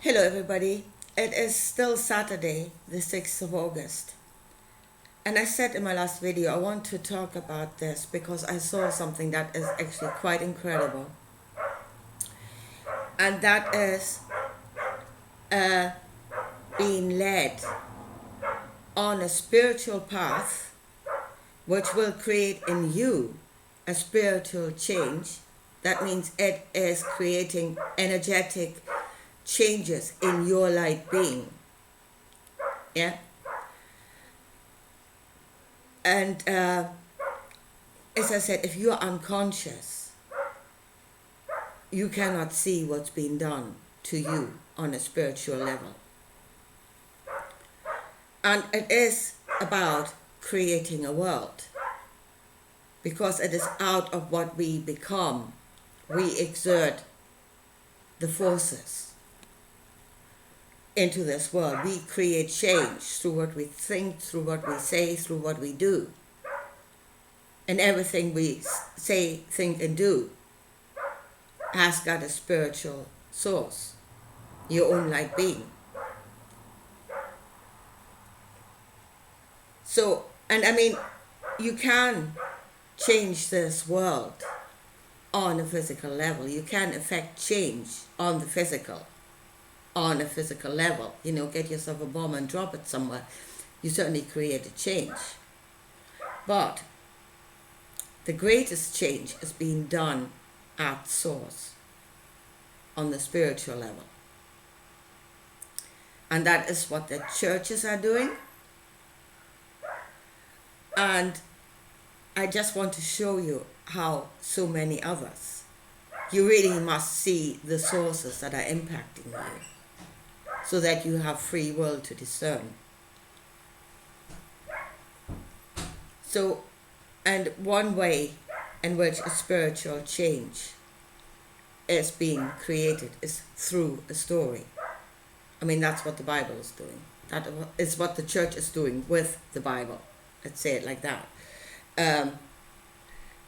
Hello, everybody. It is still Saturday, the 6th of August. And I said in my last video, I want to talk about this because I saw something that is actually quite incredible. And that is being led on a spiritual path which will create in you a spiritual change. That means it is creating energetic changes in your light being. Yeah? And as I said, if you're unconscious, you cannot see what's being done to you on a spiritual level. And it is about creating a world, because it is out of what we become, we exert the forces into this world. We create change through what we think, through what we say, through what we do. And everything we say, think, and do has got a spiritual source, your own light being. So, and I mean, you can change this world on a physical level. You can affect change on the physical, on a physical level. You know, get yourself a bomb and drop it somewhere. You certainly create a change. But the greatest change is being done at source, on the spiritual level. And that is what the churches are doing. And I just want to show you how so many others, you really must see the sources that are impacting you, so that you have free will to discern. So, and one way in which a spiritual change is being created is through a story. I mean, that's what the Bible is doing. That is what the church is doing with the Bible. Let's say it like that.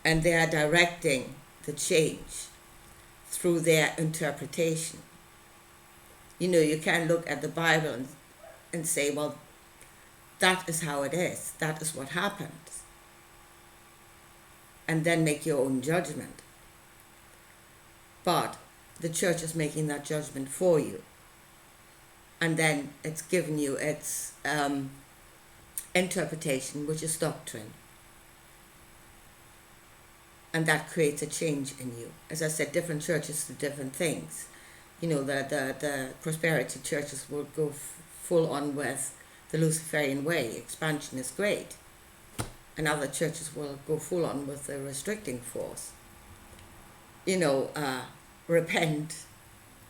And they are directing the change through their interpretation. You know, you can look at the Bible and say, well, that is how it is. That is what happened. And then make your own judgment. But the church is making that judgment for you. And then it's given you its interpretation, which is doctrine. And that creates a change in you. As I said, different churches do different things. You know, the prosperity churches will go full on with the Luciferian way. Expansion is great. And other churches will go full on with the restricting force. You know, repent,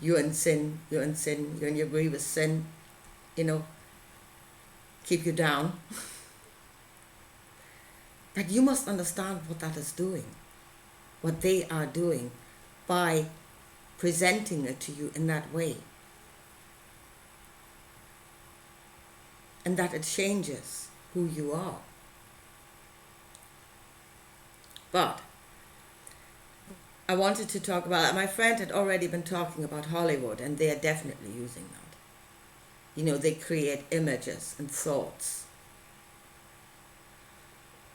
you're in sin, you're in your grievous sin, you know, keep you down. But you must understand what that is doing, what they are doing by presenting it to you in that way. And that it changes who you are. But I wanted to talk about, my friend had already been talking about Hollywood, and they are definitely using that. You know, they create images and thoughts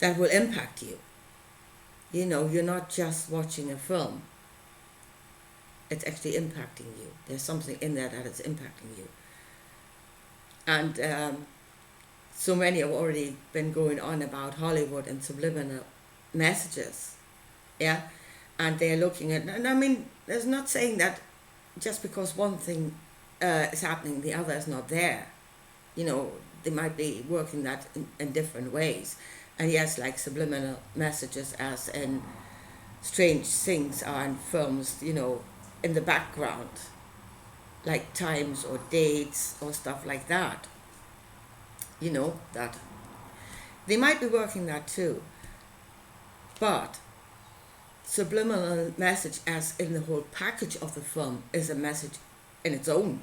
that will impact you. You know, you're not just watching a film. It's actually impacting you. There's something in there that is impacting you. And so many have already been going on about Hollywood and subliminal messages. Yeah? And they're looking at, and I mean, there's not saying that just because one thing is happening, the other is not there. You know, they might be working that in different ways. And yes, like subliminal messages, as in strange things are in films, you know, in the background, like times or dates or stuff like that. You know, that they might be working that too. But subliminal message, as in the whole package of the film, is a message in its own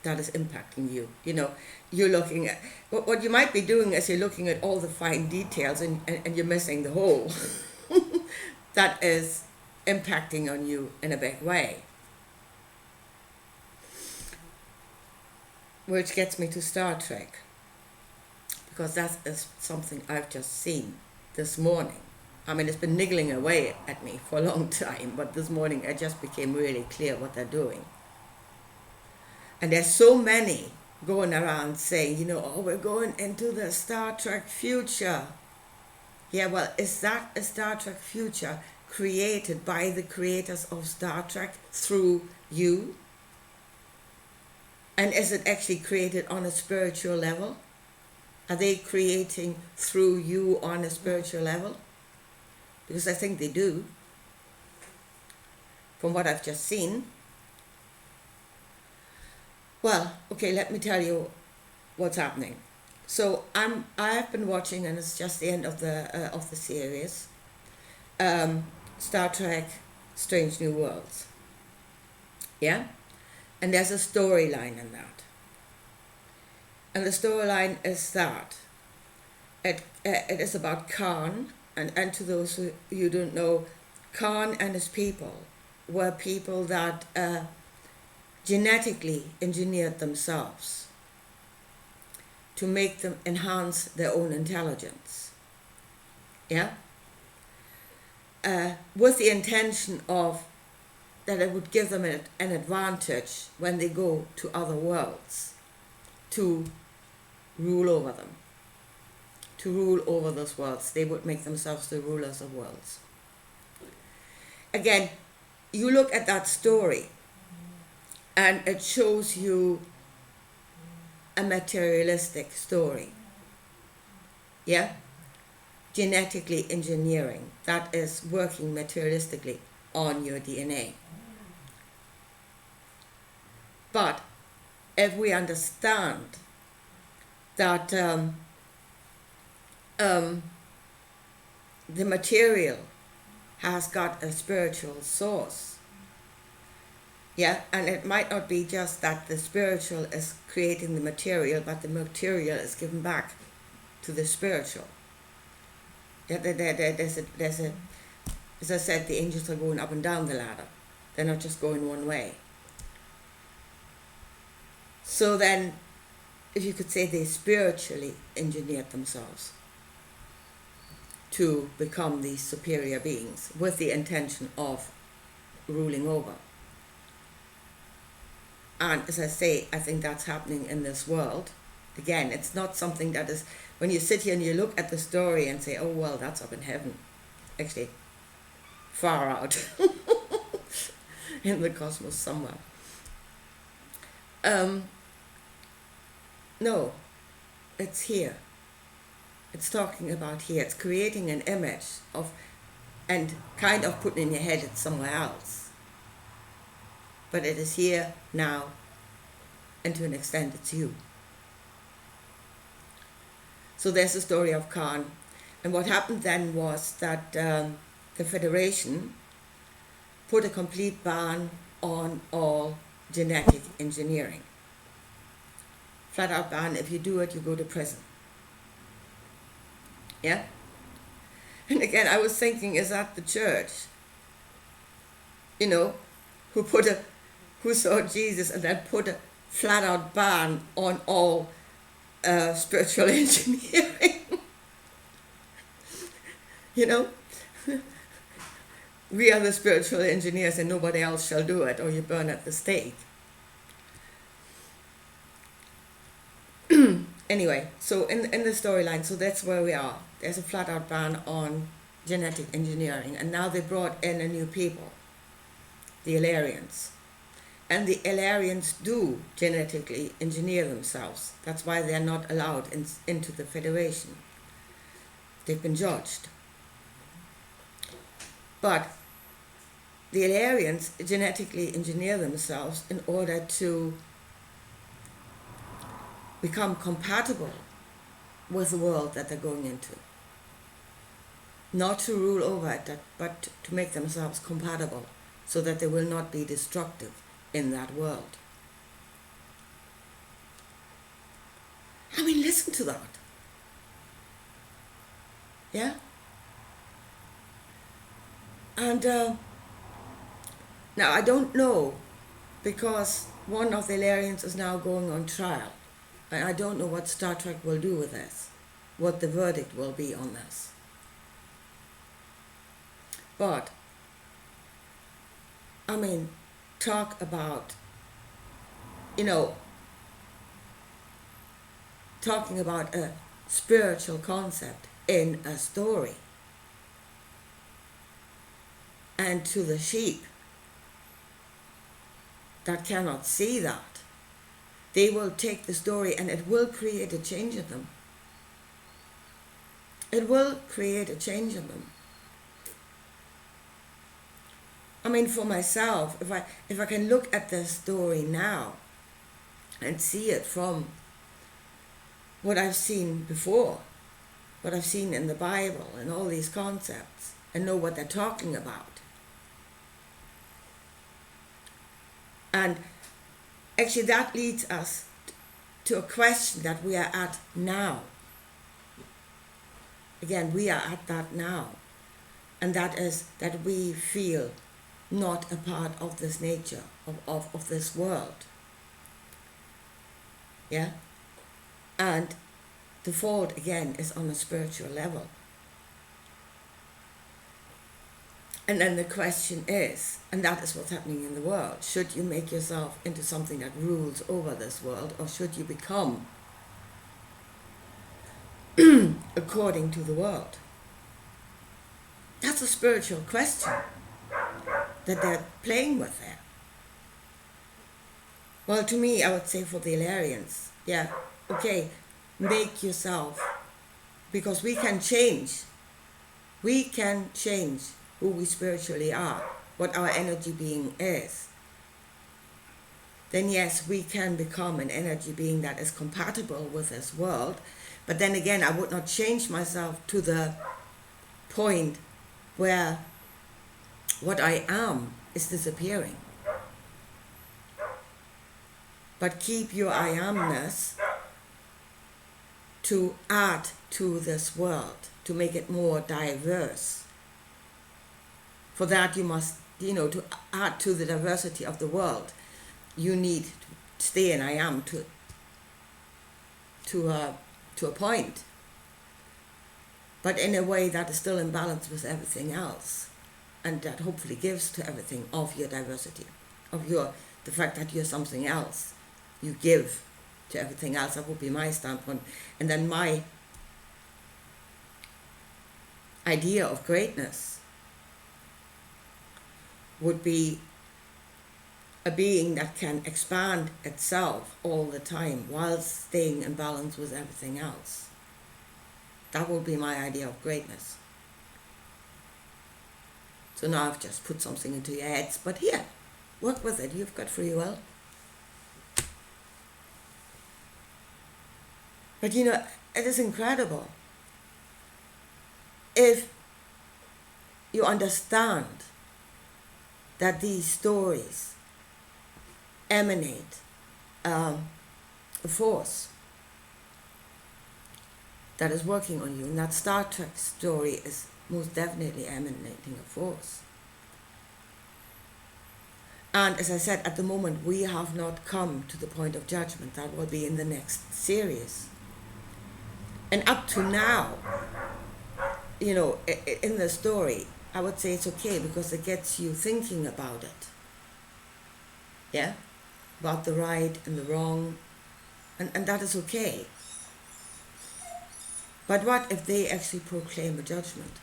that is impacting you. You know, you're looking at, what you might be doing is you're looking at all the fine details and you're missing the whole that is impacting on you in a big way. which gets me to Star Trek, because that is something I've just seen this morning. I mean, it's been niggling away at me for a long time, but this morning it just became really clear what they're doing. And there's so many going around saying, oh, we're going into the Star Trek future. Yeah, well, is that a Star Trek future created by the creators of Star Trek through you? And is it actually created on a spiritual level? Are they creating through you on a spiritual level? Because I think they do, from what I've just seen. Well, okay, let me tell you what's happening. So I've been watching, and it's just the end of the series, Star Trek: Strange New Worlds. Yeah, and there's a storyline in that, and the storyline is that it is about Khan, and to those who you don't know, Khan and his people were people that genetically engineered themselves to make them enhance their own intelligence. Yeah? With the intention of that it would give them an advantage when they go to other worlds to rule over them. To rule over those worlds. They would make themselves the rulers of worlds. Again, you look at that story and it shows you a materialistic story. Yeah? Genetically engineering, that is working materialistically on your DNA. But if we understand that the material has got a spiritual source, yeah, and it might not be just that the spiritual is creating the material, but the material is given back to the spiritual. Yeah, there's a, as I said, the angels are going up and down the ladder. They're not just going one way. So then, if you could say, they spiritually engineered themselves to become these superior beings with the intention of ruling over. And as I say, I think that's happening in this world. Again, it's not something that is, when you sit here and you look at the story and say, oh, well, that's up in heaven. Actually, far out in the cosmos somewhere. No, it's here. It's talking about here. It's creating an image of, and kind of putting in your head it's somewhere else. But it is here now, and to an extent it's you. So there's the story of Khan. And what happened then was that the Federation put a complete ban on all genetic engineering. Flat out ban, if you do it, you go to prison. Yeah? And again, I was thinking, is that the church? Who saw Jesus and then put a flat out ban on all spiritual engineering? We are the spiritual engineers and nobody else shall do it, or you burn at the stake. Anyway, so in the storyline, so that's where we are. There's a flat out ban on genetic engineering, and now they brought in a new people, the Illyrians. And the Illyrians do genetically engineer themselves. That's why they're not allowed into the Federation. They've been judged. But the Illyrians genetically engineer themselves in order to become compatible with the world that they're going into. Not to rule over it, but to make themselves compatible so that they will not be destructive in that world. I mean, listen to that. Yeah? And now I don't know, because one of the Illyrians is now going on trial And I don't know what Star Trek will do with this, what the verdict will be on this. But, I mean, talk about, talking about a spiritual concept in a story. And to the sheep that cannot see that, they will take the story and it will create a change in them. It will create a change in them. I mean, for myself, if I can look at the story now and see it from what I've seen before, what I've seen in the Bible and all these concepts, and know what they're talking about. And actually that leads us to a question that we are at now. Again, we are at that now. And that is that we feel not a part of this nature, of this world. Yeah? And the fault, again, is on a spiritual level. And then the question is, and that is what's happening in the world, should you make yourself into something that rules over this world, or should you become according to the world? That's a spiritual question that they're playing with there. Well, to me, I would say for the Illyrians, yeah, okay, make yourself, because we can change. We can change who we spiritually are, what our energy being is. Then yes, we can become an energy being that is compatible with this world. But then again, I would not change myself to the point where what I am is disappearing. But keep your I amness to add to this world, to make it more diverse. For that you must, to add to the diversity of the world, you need to stay in I am to a point. But in a way that is still in balance with everything else. And that hopefully gives to everything of your diversity, of the fact that you're something else. You give to everything else. That would be my standpoint. And then my idea of greatness would be a being that can expand itself all the time while staying in balance with everything else. That would be my idea of greatness. So now I've just put something into your heads, but here, work with it. You've got free will. But it is incredible if you understand that these stories emanate a force that is working on you, and that Star Trek story is most definitely emanating a force. And as I said, at the moment we have not come to the point of judgment. That will be in the next series. And up to now, in the story, I would say it's okay because it gets you thinking about it. Yeah? About the right and the wrong. And that is okay. But what if they actually proclaim a judgment?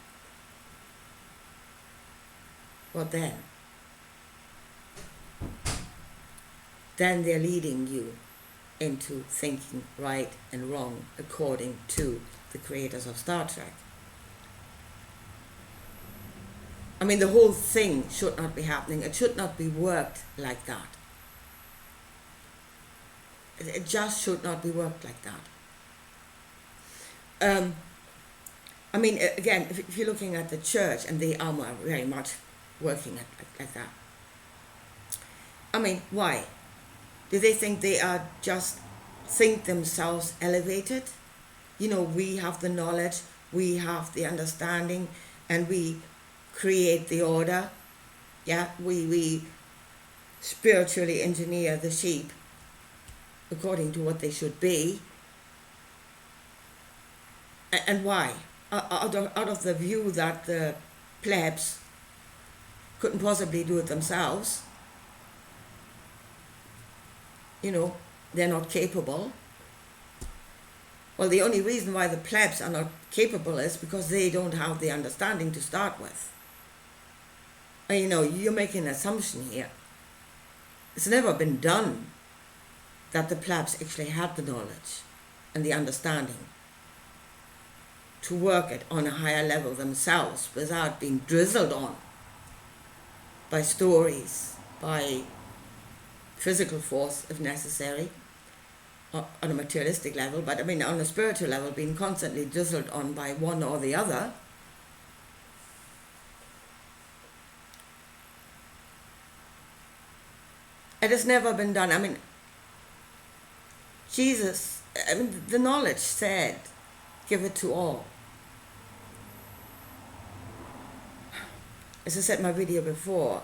What then? Then they're leading you into thinking right and wrong according to the creators of Star Trek. I mean, the whole thing should not be happening. It should not be worked like that. It just should not be worked like that. I mean, again, if you're looking at the church, and they are very much working like that. I mean, why? Do they think they are think themselves elevated? We have the knowledge, we have the understanding, and we create the order. Yeah, we spiritually engineer the sheep according to what they should be. And why? Out of the view that the plebs couldn't possibly do it themselves. You know, they're not capable. Well, the only reason why the plebs are not capable is because they don't have the understanding to start with. And you know, you're making an assumption here. It's never been done that the plebs actually had the knowledge and the understanding to work it on a higher level themselves without being drizzled on by stories, by physical force if necessary, on a materialistic level, but I mean on a spiritual level, being constantly drizzled on by one or the other. It has never been done. I mean, Jesus, I mean, the knowledge said, give it to all. As I said in my video before,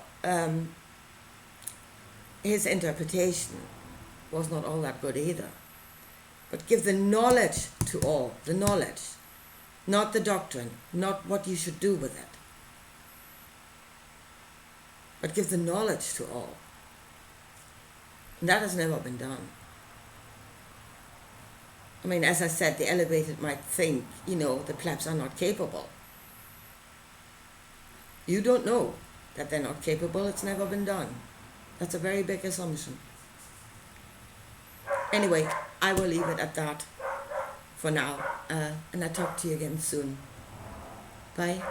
his interpretation was not all that good either. But give the knowledge to all, the knowledge, not the doctrine, not what you should do with it. But give the knowledge to all. And that has never been done. I mean, as I said, the elevated might think, you know, the plebs are not capable. You don't know that they're not capable. It's never been done. That's a very big assumption. Anyway, I will leave it at that for now. And I'll talk to you again soon. Bye.